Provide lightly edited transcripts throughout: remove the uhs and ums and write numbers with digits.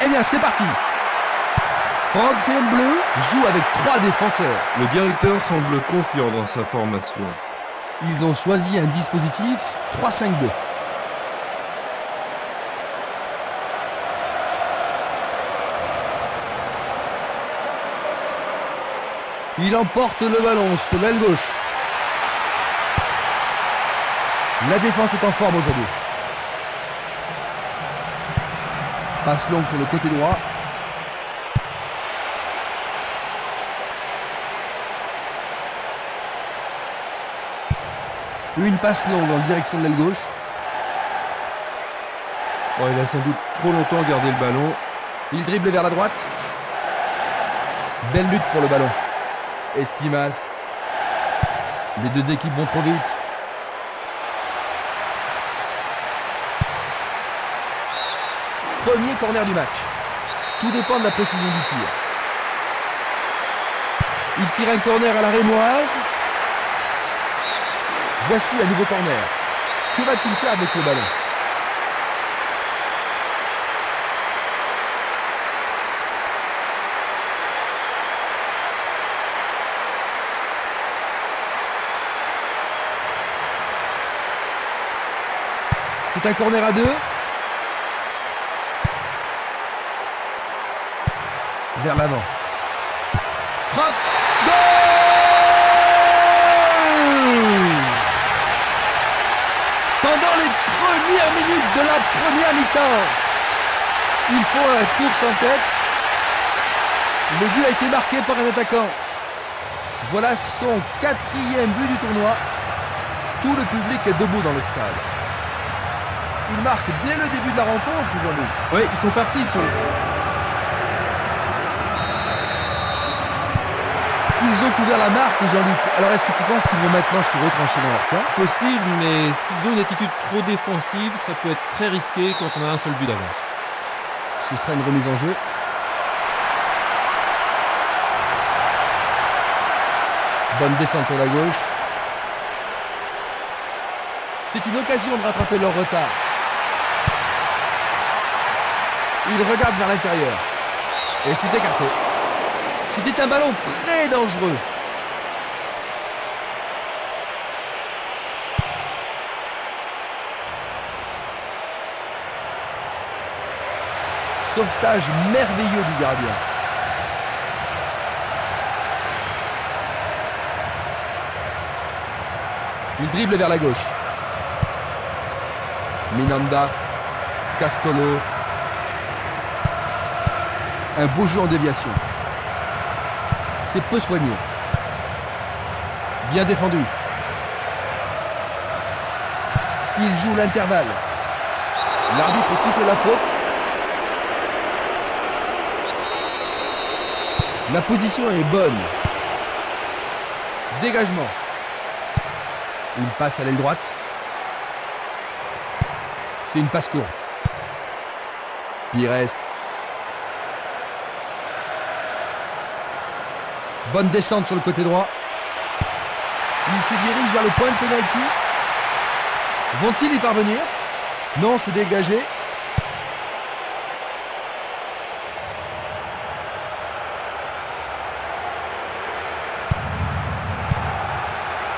Très bien, c'est parti. Franck Bleu joue avec 3 défenseurs. Le directeur semble confiant dans sa formation. Ils ont choisi un dispositif 3-5-2. Il emporte le ballon sur l'aile gauche. La défense est en forme aujourd'hui. Passe longue sur le côté droit. Une passe longue en direction de l'aile gauche. Oh, il a sans doute trop longtemps gardé le ballon. Il dribble vers la droite. Belle lutte pour le ballon. Esquimas. Les deux équipes vont trop vite. Premier corner du match. Tout dépend de la précision du tir. Il tire un corner à la rémoise. Voici un nouveau corner. Que va-t-il faire avec le ballon? C'est un corner à 2. Vers l'avant. Frappe. Goal! Pendant les premières minutes de la première mi-temps, il faut un course en tête. Le but a été marqué par un attaquant. Voilà son 4e but du tournoi. Tout le public est debout dans le stade. Il marque dès le début de la rencontre, Jean-Luc. Oui, ils sont partis sur le... Ils ont ouvert la marque, Jean-Luc. Alors est-ce que tu penses qu'ils vont maintenant se retrancher dans leur camp? Possible, mais s'ils ont une attitude trop défensive, ça peut être très risqué quand on a un seul but d'avance. Ce sera une remise en jeu. Bonne descente sur la gauche. C'est une occasion de rattraper leur retard. Ils regardent vers l'intérieur. Et c'est écarté. C'était un ballon très dangereux. Sauvetage merveilleux du gardien. Il dribble vers la gauche. Minanda, Castolo. Un beau jeu en déviation. C'est peu soigné. Bien défendu. Il joue l'intervalle. L'arbitre siffle la faute. La position est bonne. Dégagement. Il passe à l'aile droite. C'est une passe courte. Pires. Bonne descente sur le côté droit. Il se dirige vers le point de pénalty. Vont-ils y parvenir? Non, c'est dégagé.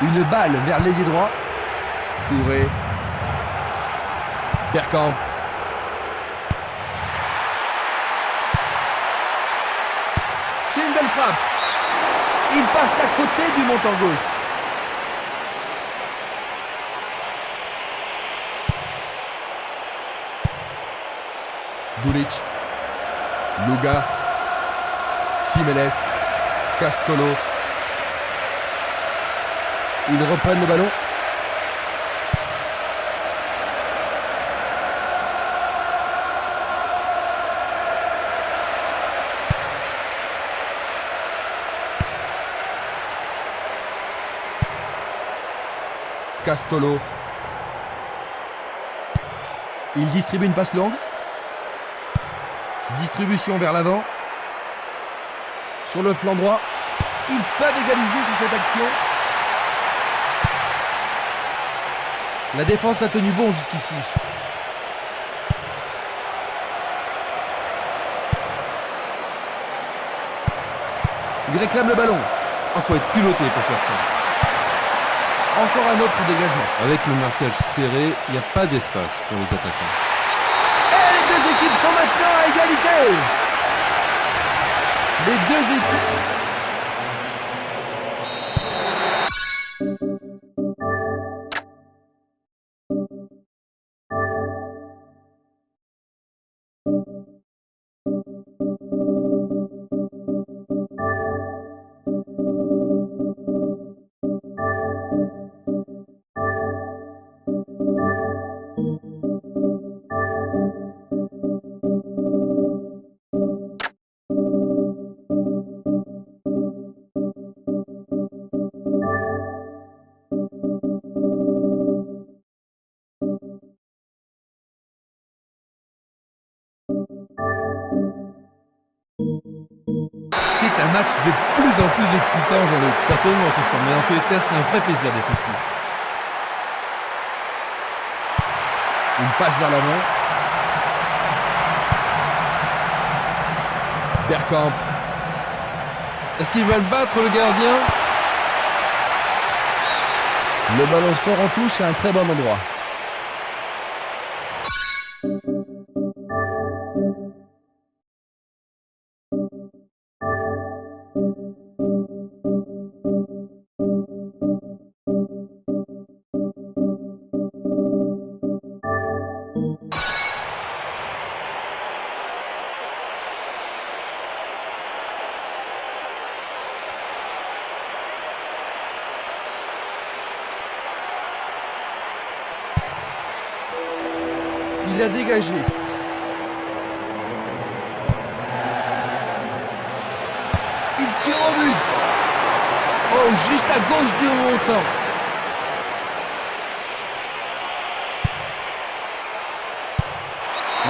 Une balle vers l'ailier droit. Touré. Bergkamp. C'est une belle frappe. Il passe à côté du montant gauche. Dulic. Luga. Simeles. Castolo. Ils reprennent le ballon. Castolo. Il distribue une passe longue. Distribution vers l'avant. Sur le flanc droit. Ils peuvent égaliser sur cette action. La défense a tenu bon jusqu'ici. Il réclame le ballon. Il faut être culotté pour faire ça. Encore un autre dégagement. Avec le marquage serré, il n'y a pas d'espace pour les attaquants. Et les deux équipes sont maintenant à égalité. Les deux équipes... C'est un match de plus en plus excitant, Jean-Luc. Certainement, Christian, mais en tous les cas, c'est un vrai plaisir d'être ici. Une passe vers l'avant. Bergkamp. Est-ce qu'il va le battre, le gardien? Le ballon sort en touche à un très bon endroit. Il a dégagé. Il tire au but. Oh, juste à gauche du montant.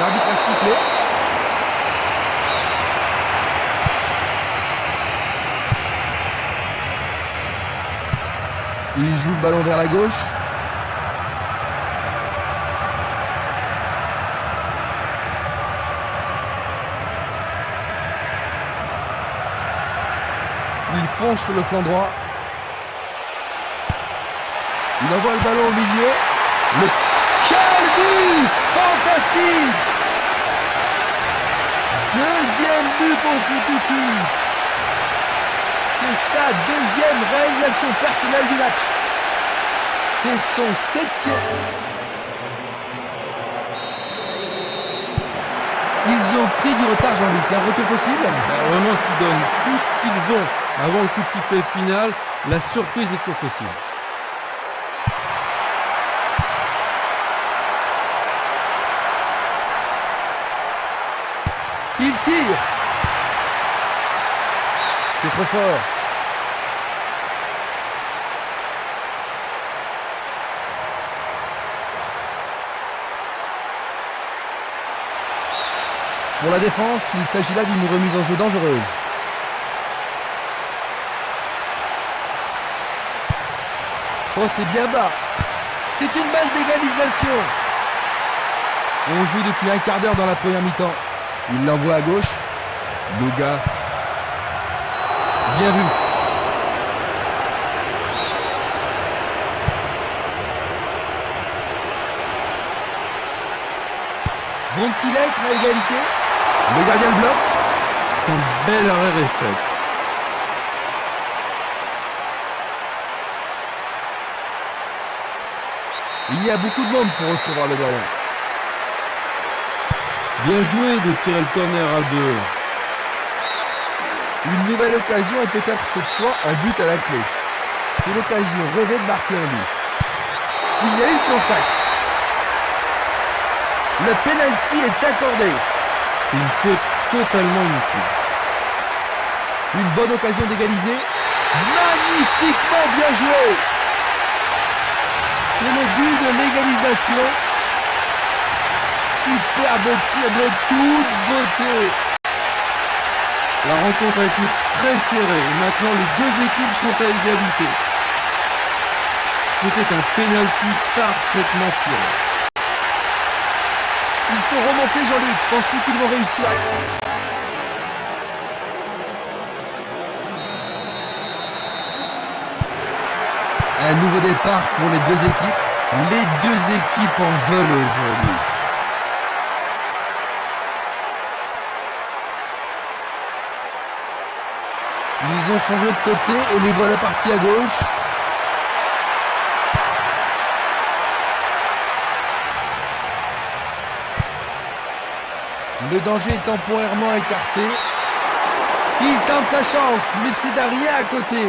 L'arbitre a sifflé. Il joue le ballon vers la gauche. Il fonce sur le flanc droit. Il envoie le ballon au milieu. Quel but fantastique! Deuxième but pour cette équipe. C'est sa deuxième réalisation personnelle du match. C'est son 7e. Ils ont pris du retard, Jean-Luc. Un retour possible? Vraiment, s'ils donnent tout ce qu'ils ont avant le coup de sifflet final, la surprise est toujours possible. Il tire. C'est trop fort. Pour la défense, il s'agit là d'une remise en jeu dangereuse. Oh, c'est bien bas. C'est une balle d'égalisation. On joue depuis un quart d'heure dans la première mi-temps. Il l'envoie à gauche. Luga. Bien vu. Bon petit lettre à égalité. Le gardien le bloque. Un bel arrêt réflexe. Il y a beaucoup de monde pour recevoir le ballon. Bien joué de tirer le corner à 2. Une nouvelle occasion et peut-être cette fois un but à la clé. C'est l'occasion rêvée de marquer un but. Il y a eu contact. Le penalty est accordé. Une faute totalement inutile. Une bonne occasion d'égaliser. Magnifiquement bien joué. C'est le but de l'égalisation. Superbe tir de toute beauté. La rencontre a été très serrée et maintenant les deux équipes sont à égalité. C'était un penalty parfaitement tiré. Ils sont remontés, Jean-Luc. Penses-tu qu'ils vont réussir? Un nouveau départ pour les deux équipes. Les deux équipes en veulent aujourd'hui. Ils ont changé de côté et les voilà partis à gauche. Le danger est temporairement écarté. Il tente sa chance, mais c'est derrière à côté.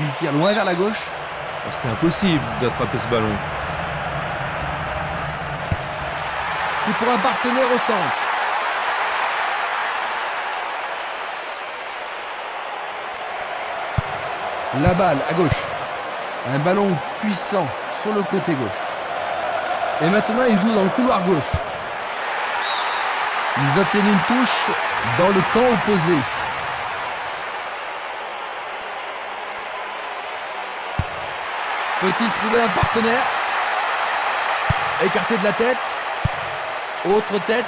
Il tire loin vers la gauche. C'était impossible d'attraper ce ballon. C'est pour un partenaire au centre. La balle à gauche. Un ballon puissant sur le côté gauche. Et maintenant, il joue dans le couloir gauche. Ils obtiennent une touche dans le camp opposé. Peut-il trouver un partenaire? Écarté de la tête. Autre tête.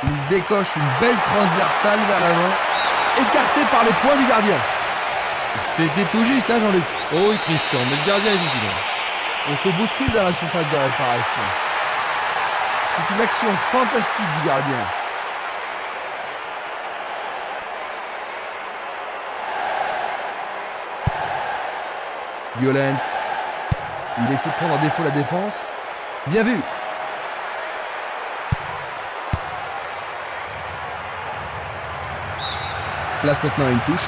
Il décoche une belle transversale vers l'avant. Écarté par les poings du gardien. C'était tout juste, hein, Jean-Luc? Oh, il Christian, mais le gardien est vigilant. On se bouscule dans la surface de réparation. C'est une action fantastique du gardien. Violent. Il essaie de prendre en défaut la défense. Bien vu. Place maintenant une touche.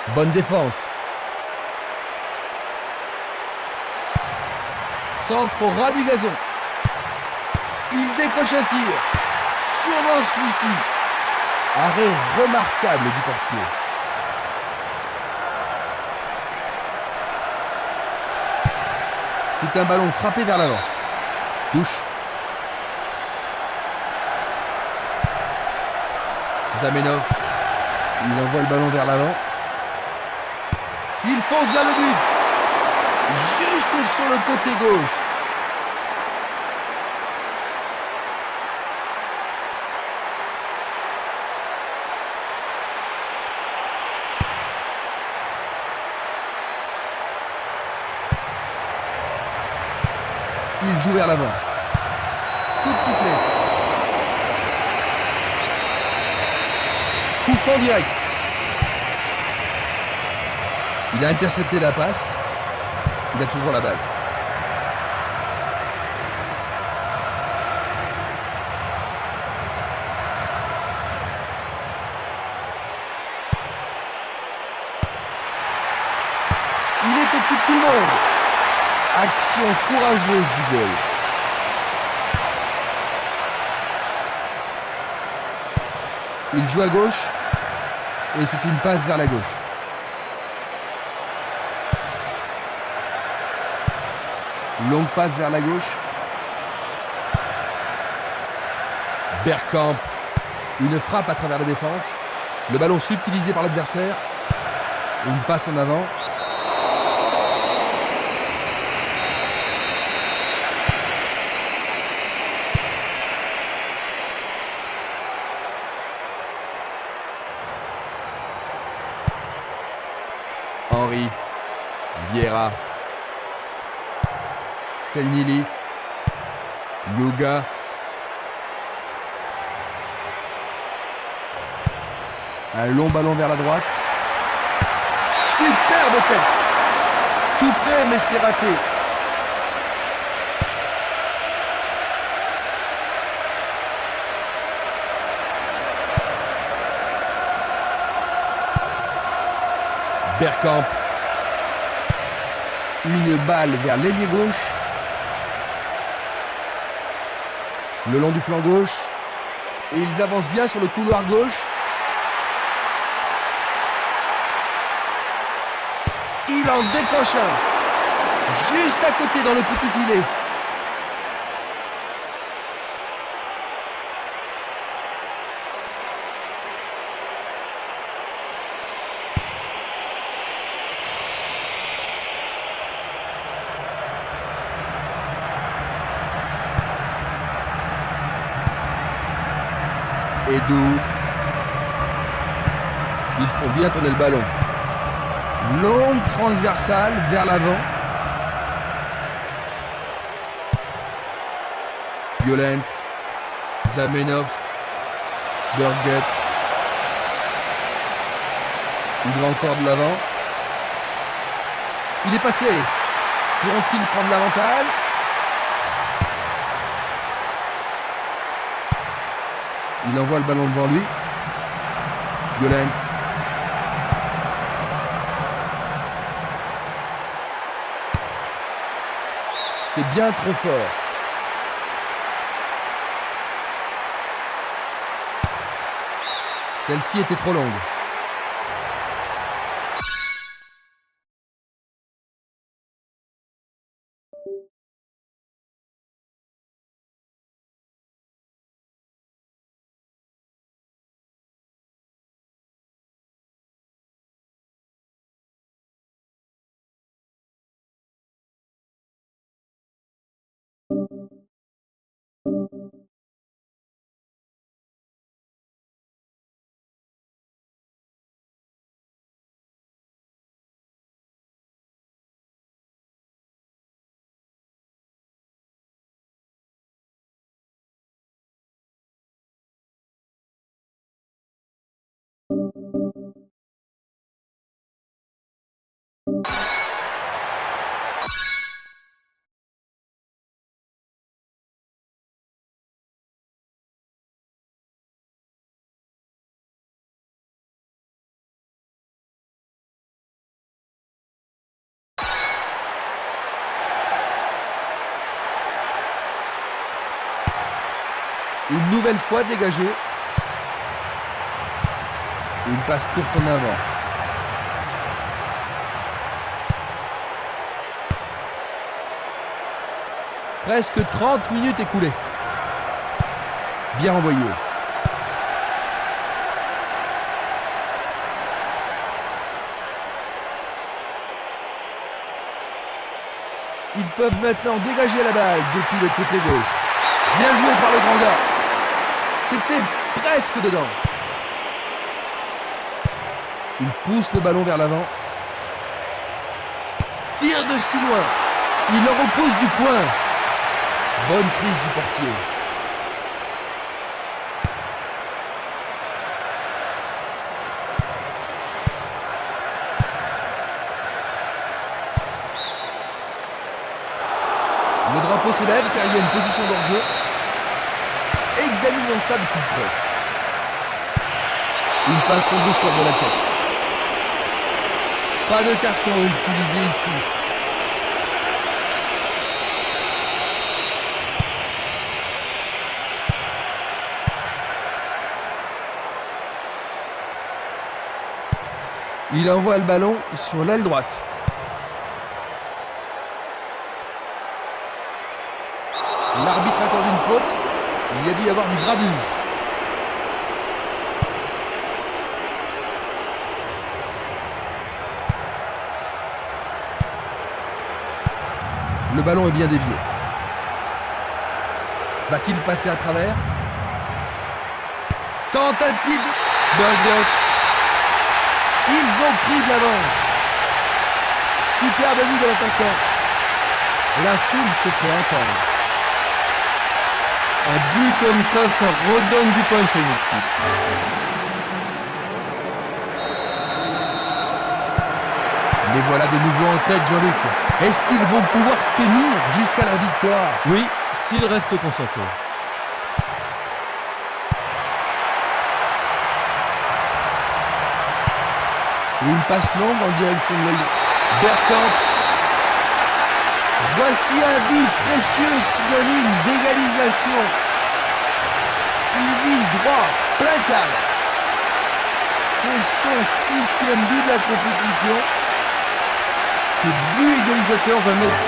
Bonne défense. Centre au ras du gazon. Il décoche un tir. Sûrement celui-ci. Arrêt remarquable du portier. C'est un ballon frappé vers l'avant. Touche. Zamenhof. Il envoie le ballon vers l'avant. Il fonce vers le but. Juste sur le côté gauche. Il joue vers l'avant. Coup de sifflet. Coup franc direct. Il a intercepté la passe. Il a toujours la balle. Il est au-dessus de tout le monde. Action courageuse du goal. Il joue à gauche et c'est une passe vers la gauche. Longue passe vers la gauche. Bergkamp. Une frappe à travers la défense. Le ballon subtilisé par l'adversaire. Une passe en avant. Henry, Vieira, Selnili, Luga, un long ballon vers la droite. Superbe tête. Tout près mais c'est raté. Bergkamp. Une balle vers l'ailier gauche. Le long du flanc gauche. Et ils avancent bien sur le couloir gauche. Il en décoche un. Juste à côté dans le petit filet. Et Dou. Ils font bien tourner le ballon. Longue transversale vers l'avant. Violence. Zamenhof. Burget. Il va encore de l'avant. Il est passé. Pourront-ils prendre l'avantage? Il envoie le ballon devant lui. Violence. C'est bien trop fort. Celle-ci était trop longue. Une nouvelle fois dégagée. Une passe courte en avant. Presque 30 minutes écoulées. Bien envoyé. Ils peuvent maintenant dégager la balle depuis le côté gauche. Bien joué par le grand gars. C'était presque dedans. Il pousse le ballon vers l'avant. Tire de si loin. Il le repousse du coin. Bonne prise du portier. Le drapeau s'élève car il y a une position d'hors-jeu. Examinons ça de plus près. Une passe en douceur de la tête. Pas de carton utilisé ici. Il envoie le ballon sur l'aile droite. L'arbitre accorde une faute. Il y a dû y avoir du grabuge. Le ballon est bien dévié. Va-t-il passer à travers? Tentative de... Ils ont pris de l'avance. Superbe vue de l'attaquant. La foule se fait entendre. Un but comme ça redonne du punch à une équipe. Les voilà de nouveau en tête, Jean-Luc. Est-ce qu'ils vont pouvoir tenir jusqu'à la victoire? Oui, s'ils restent concentrés. Une passe longue en direction de l'aile. Bergkamp. Voici un but précieux synonyme d'égalisation. Il vise droit, plein cadre. C'est son 6e but de la compétition. Ce but égalisateur va mettre...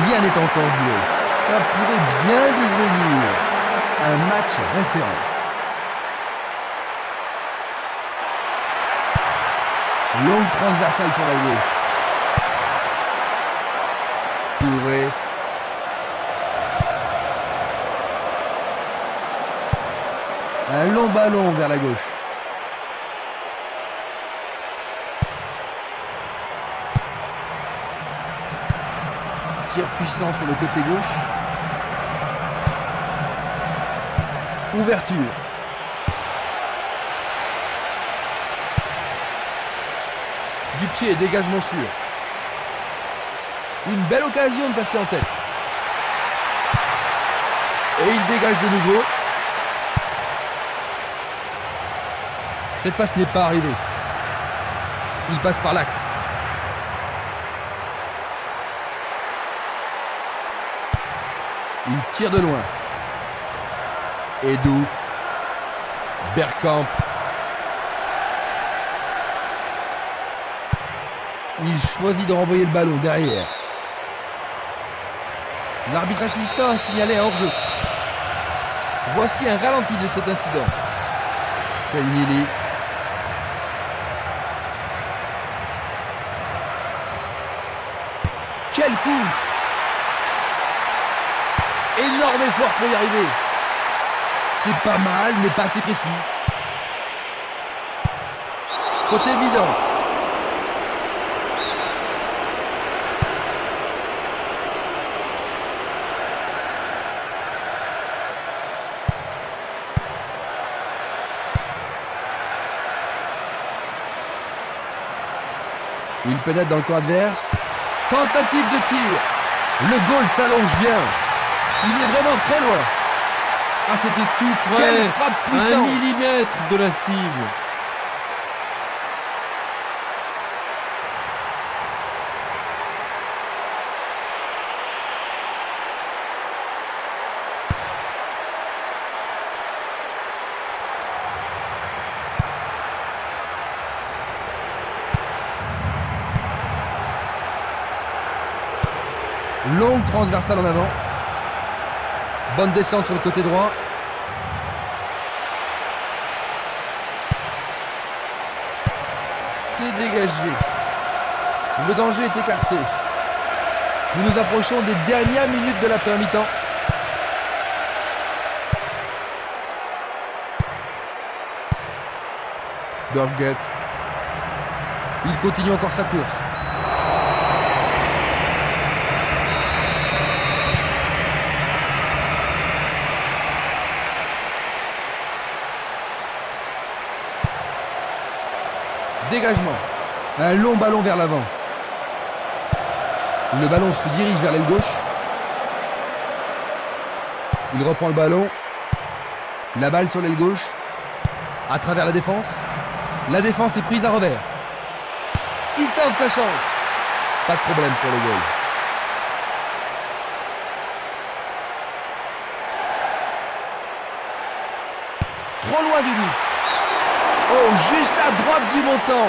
Rien n'est encore joué. Ça pourrait bien devenir un match référence. Longue transversale sur la gauche. Touré. long ballon vers la gauche. Tir puissant sur le côté gauche. Ouverture. Du pied, dégagement sûr. Une belle occasion de passer en tête. Et il dégage de nouveau. Cette passe n'est pas arrivée. Il passe par l'axe. Il tire de loin. Edu. Bergkamp. Il choisit de renvoyer le ballon derrière. L'arbitre assistant a signalé un hors-jeu. Voici un ralenti de cet incident. Selnili. Quel coup! Énorme effort pour y arriver. C'est pas mal, mais pas assez précis. Faute évidente. Il pénètre dans le camp adverse. Tentative de tir. Le goal s'allonge bien. Il est vraiment très loin. Ah, c'était tout près. Quelle frappe puissante. 1 millimètre de la cible. Longue transversale en avant. Bonne descente sur le côté droit. C'est dégagé. Le danger est écarté. Nous nous approchons des dernières minutes de la première mi-temps. Dorguet. Il continue encore sa course. Dégagement. Un long ballon vers l'avant. Le ballon se dirige vers l'aile gauche. Il reprend le ballon. La balle sur l'aile gauche. À travers la défense. La défense est prise à revers. Il tente sa chance. Pas de problème pour le goal. Trop loin du but. Oh, juste à droite du montant.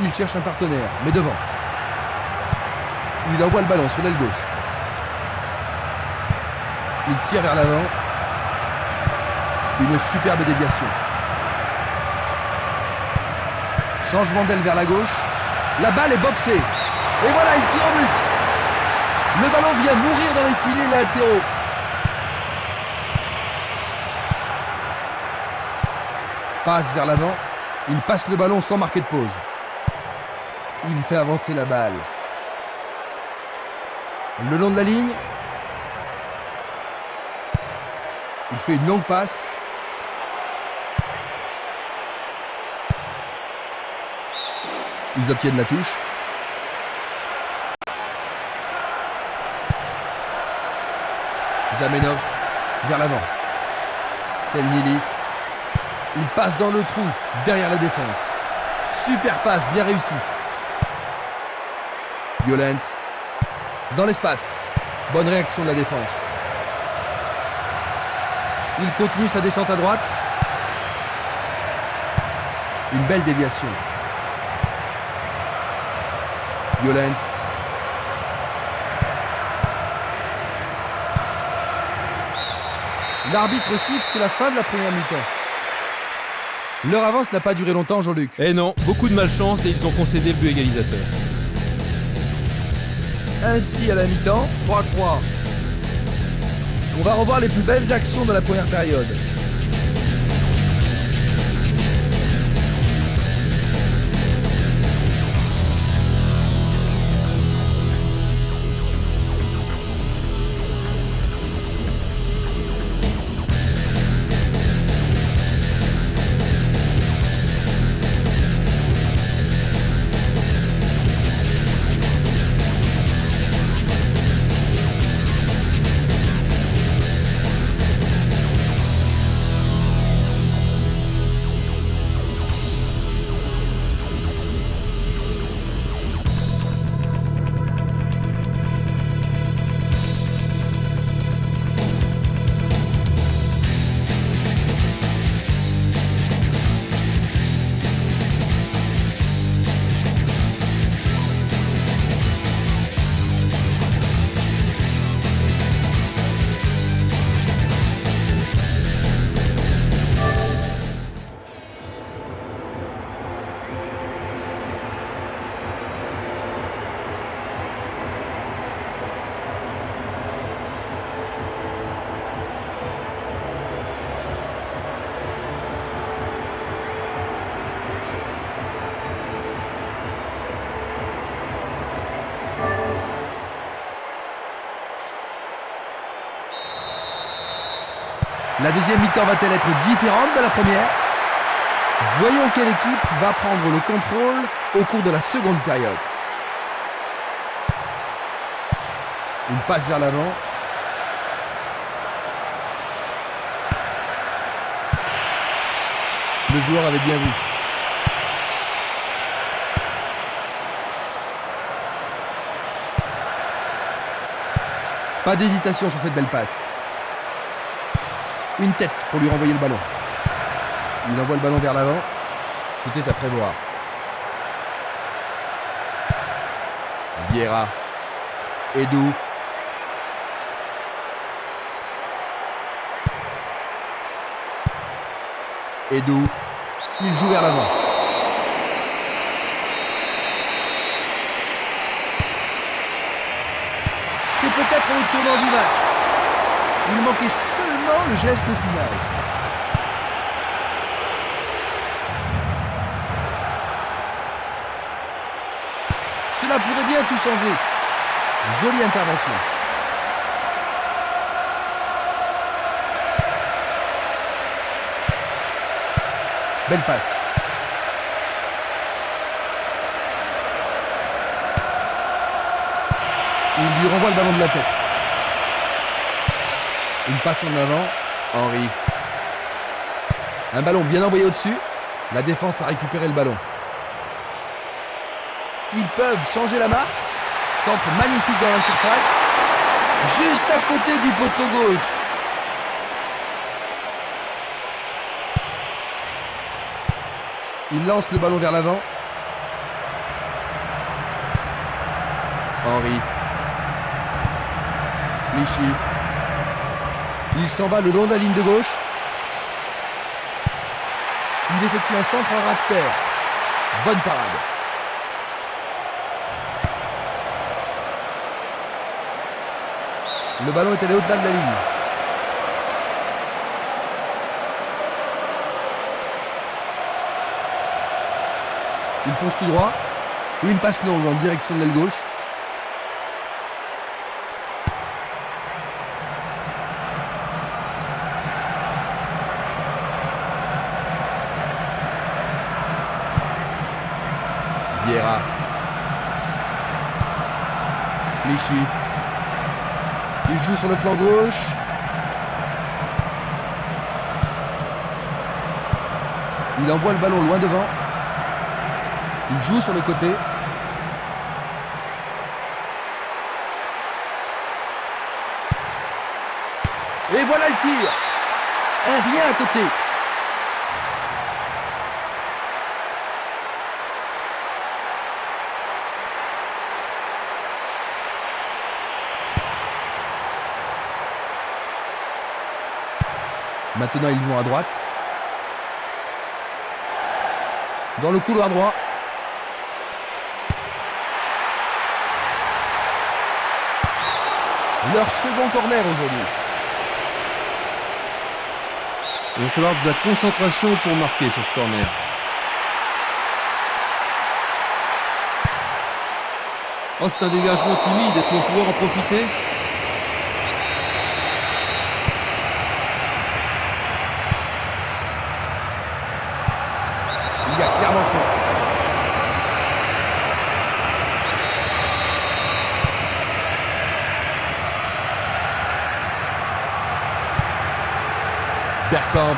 Il cherche un partenaire, mais devant. Il envoie le ballon sur l'aile gauche. Il tire vers l'avant. Une superbe déviation. Changement d'aile vers la gauche. La balle est boxée. Et voilà, il tire au but. Le ballon vient mourir dans les filets latéraux. Passe vers l'avant. Il passe le ballon sans marquer de pause. Il fait avancer la balle. Le long de la ligne. Il fait une longue passe. Ils obtiennent la touche. Zamenhof vers l'avant. Selnili. Il passe dans le trou derrière la défense. Super passe, bien réussi. Violent. Dans l'espace. Bonne réaction de la défense. Il continue sa descente à droite. Une belle déviation. Violent. L'arbitre siffle, c'est la fin de la première mi-temps. Leur avance n'a pas duré longtemps, Jean-Luc. Eh non, beaucoup de malchance et ils ont concédé le but égalisateur. ainsi à la mi-temps, 3-3. On va revoir les plus belles actions de la première période. La deuxième mi-temps va-t-elle être différente de la première? Voyons quelle équipe va prendre le contrôle au cours de la seconde période. Une passe vers l'avant. Le joueur avait bien vu. Pas d'hésitation sur cette belle passe. Une tête pour lui renvoyer le ballon. Il envoie le ballon vers l'avant. C'était à prévoir. Vieira. Edu. Edu. Il joue vers l'avant. C'est peut-être le tournant du match. Il manquait seulement le geste final. Cela pourrait bien tout changer. Jolie intervention. Belle passe. Il lui renvoie le ballon de la tête. Une passe en avant. Henry. Un ballon bien envoyé au-dessus. La défense a récupéré le ballon. Ils peuvent changer la marque. Centre magnifique dans la surface. Juste à côté du poteau gauche. Il lance le ballon vers l'avant. Henry. Clichy. Il s'en va le long de la ligne de gauche. Il effectue un centre en ras de terre. Bonne parade. Le ballon est allé au-delà de la ligne. Il fonce tout droit. Une passe longue en direction de l'aile gauche. Vieira. Clichy. Il joue sur le flanc gauche. Il envoie le ballon loin devant. Il joue sur le côté. Et voilà le tir. Un rien à côté. Maintenant, ils vont à droite. Dans le couloir droit. Leur second corner aujourd'hui. Il va falloir de la concentration pour marquer sur ce corner. Oh, c'est un dégagement timide. Est-ce qu'on va pouvoir en profiter? Il y a clairement faute. Bergkamp.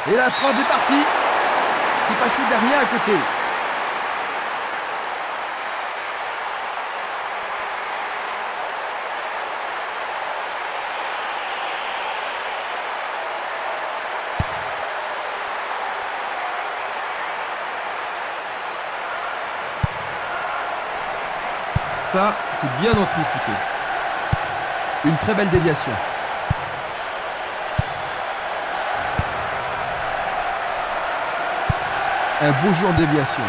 Et la frappe est partie. C'est passé derrière à côté. Ça, c'est bien anticipé. Une très belle déviation. Un beau jeu en déviation.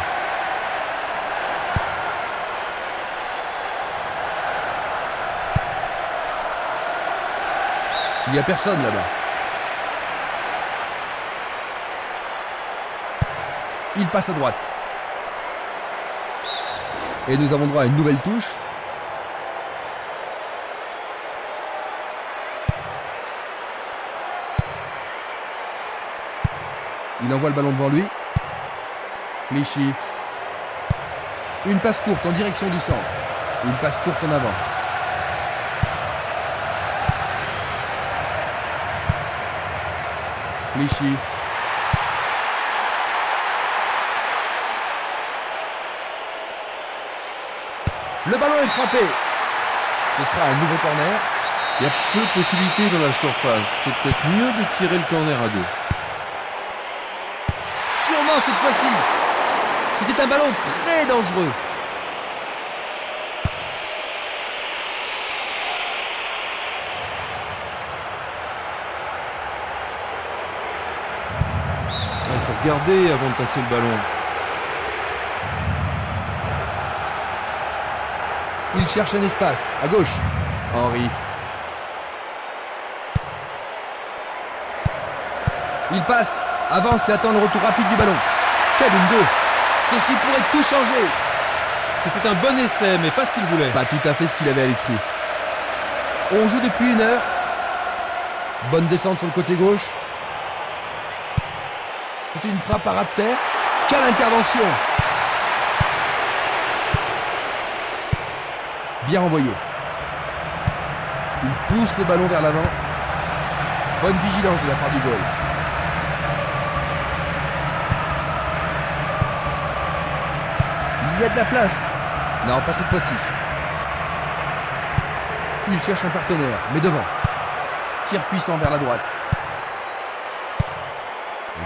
Il n'y a personne là-bas. Il passe à droite. Et nous avons droit à une nouvelle touche. Il envoie le ballon devant lui. Clichy. Une passe courte en direction du centre. Une passe courte en avant. Clichy. Le ballon est frappé. Ce sera un nouveau corner. Il y a peu de possibilités dans la surface. C'est peut-être mieux de tirer le corner à deux. Sûrement cette fois-ci. C'était un ballon très dangereux. Il faut regarder avant de passer le ballon. Il cherche un espace. À gauche. Henry. Il passe. Avance et attend le retour rapide du ballon. Quel une deux. Ceci pourrait tout changer. C'était un bon essai, mais pas ce qu'il voulait. Pas tout à fait ce qu'il avait à l'esprit. On joue depuis 1 heure. Bonne descente sur le côté gauche. C'était une frappe à ras de terre. Quelle intervention. Bien renvoyé. Il pousse le ballon vers l'avant. Bonne vigilance de la part du goal. Il y a de la place. Non, pas cette fois-ci. Il cherche un partenaire, mais devant. Tir puissant vers la droite.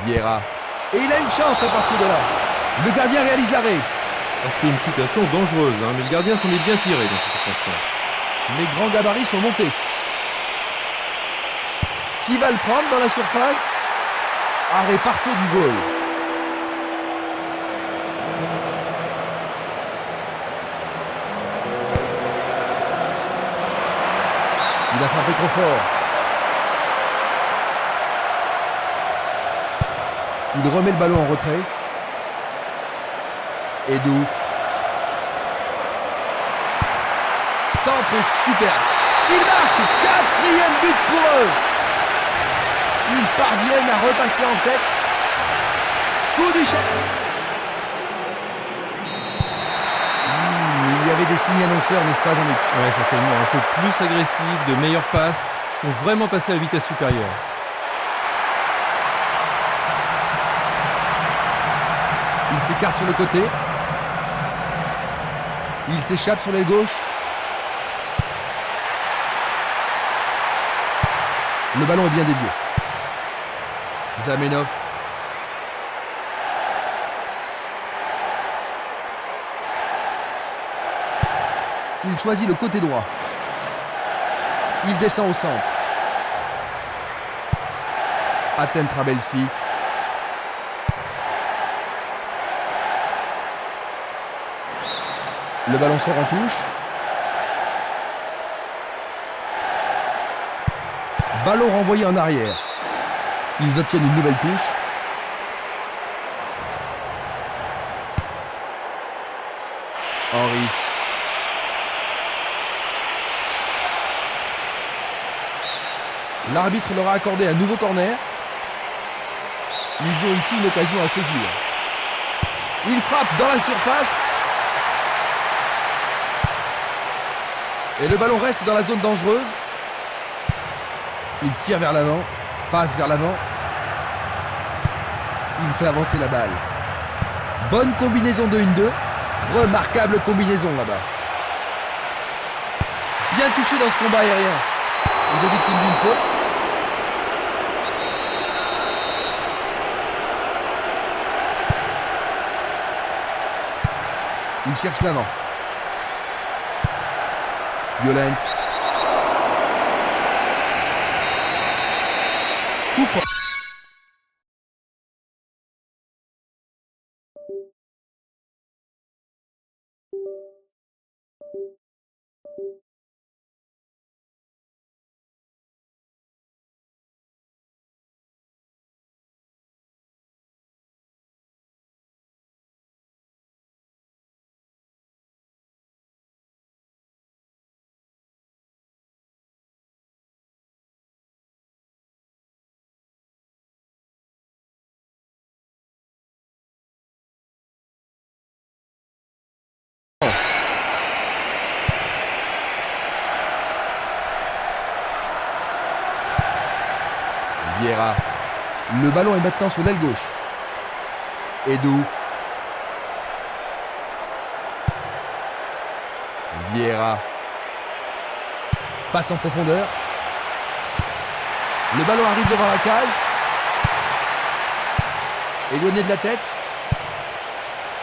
Vieira. Et il a une chance à partir de là. Le gardien réalise l'arrêt. C'était une situation dangereuse, mais le gardien s'en est bien tiré dans cette circonstance. Les grands gabarits sont montés. Qui va le prendre dans la surface? Arrêt parfait du goal. Il a frappé trop fort. Il remet le ballon en retrait. Edou. Centre super. Il marque. 4e but pour eux. Ils parviennent à repasser en tête. Coup du chef. Il y avait des signes annonceurs, n'est-ce pas, Jean-Luc? Ouais, certainement. Un peu plus agressif, de meilleures passes. Ils sont vraiment passés à la vitesse supérieure. Il s'écarte sur le côté. Il s'échappe sur l'aile gauche. Le ballon est bien dévié. Zamenhof. Il choisit le côté droit. Il descend au centre. Atem Trabelsi. Le ballon sort en touche. Ballon renvoyé en arrière. Ils obtiennent une nouvelle touche. Henry. L'arbitre leur a accordé un nouveau corner. Ils ont ici une occasion à saisir. Il frappe dans la surface. Et le ballon reste dans la zone dangereuse. Il tire vers l'avant, passe vers l'avant. Il fait avancer la balle. Bonne combinaison de 1-2. Remarquable combinaison là-bas. Bien touché dans ce combat aérien. Il est victime d'une faute. Il cherche l'avant. Violent. Coup franc. Vieira. Le ballon est maintenant sur l'aile gauche. Edu. Vieira. Passe en profondeur. Le ballon arrive devant la cage. Éloigné de la tête.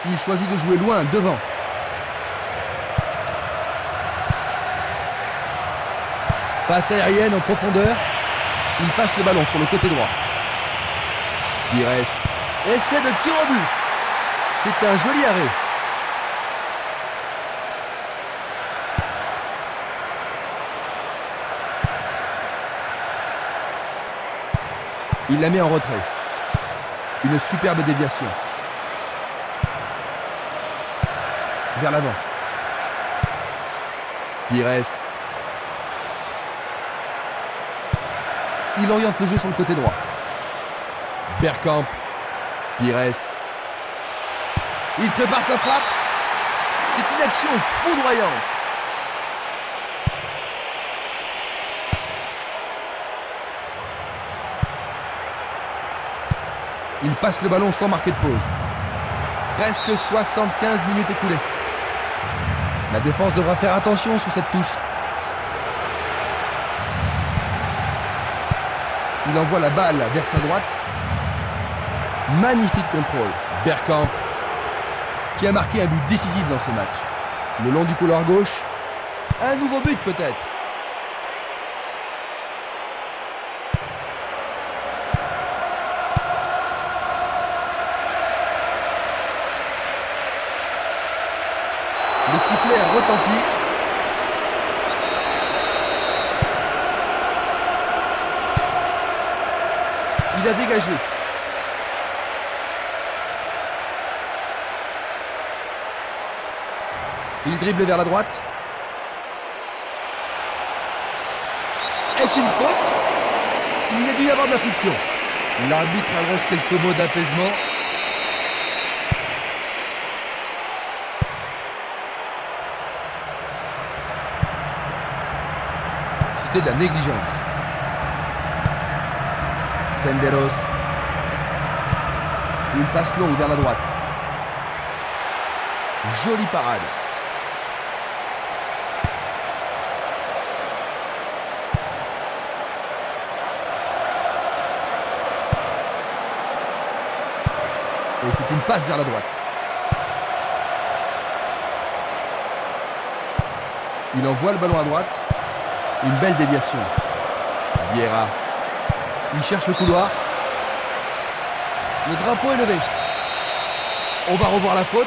Il choisit de jouer loin, devant. Passe aérienne en profondeur. Il passe le ballon sur le côté droit. Pires. Essai de tir au but. C'est un joli arrêt. Il la met en retrait. Une superbe déviation. Vers l'avant. Pires. Il oriente le jeu sur le côté droit. Bergkamp. Pires. Il prépare sa frappe. C'est une action foudroyante. Il passe le ballon sans marquer de pause. Presque 75 minutes écoulées. La défense devra faire attention sur cette touche. Il envoie la balle vers sa droite. Magnifique contrôle. Bergkamp, qui a marqué un but décisif dans ce match. Le long du couloir gauche. Un nouveau but peut-être. Le sifflet a retenti. Il a dégagé. Il dribble vers la droite. Est-ce une faute? Il y a dû y avoir de la friction. L'arbitre adresse quelques mots d'apaisement. C'était de la négligence. Senderos. Une passe longue vers la droite. Jolie parade. Et c'est une passe vers la droite. Il envoie le ballon à droite. Une belle déviation. Vieira. Il cherche le couloir. Le drapeau est levé. On va revoir la faute.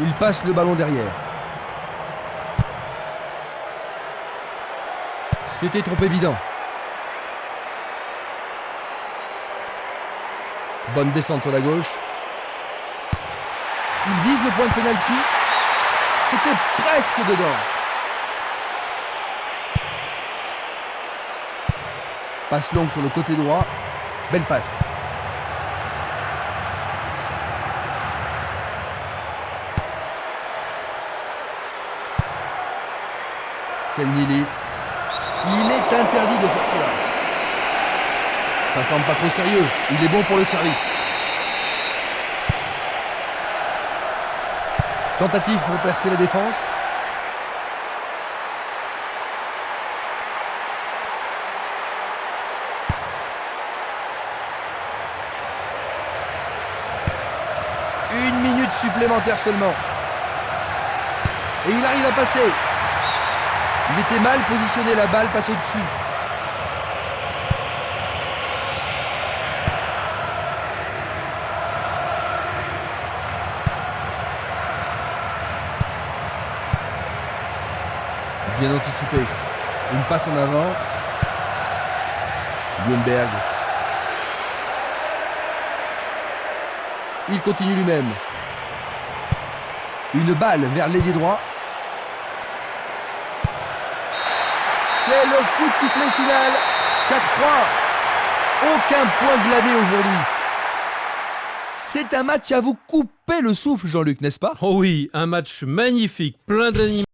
Il passe le ballon derrière. C'était trop évident. Bonne descente sur la gauche. Il vise le point de pénalty. C'était presque dedans. Passe longue sur le côté droit. Belle passe. Selnili. Il est interdit de faire cela. Ça semble pas trop sérieux. Il est bon pour le service. Tentative pour percer la défense. Une minute supplémentaire seulement. Et il arrive à passer. Il était mal positionné, la balle passe au-dessus. Bien anticipé. Une passe en avant. Ljungberg. Il continue lui-même. Une balle vers l'ailier droit. C'est le coup de sifflet final. 4-3. Aucun point glané aujourd'hui. C'est un match à vous couper le souffle, Jean-Luc, n'est-ce pas? Oh oui, un match magnifique, plein d'animation.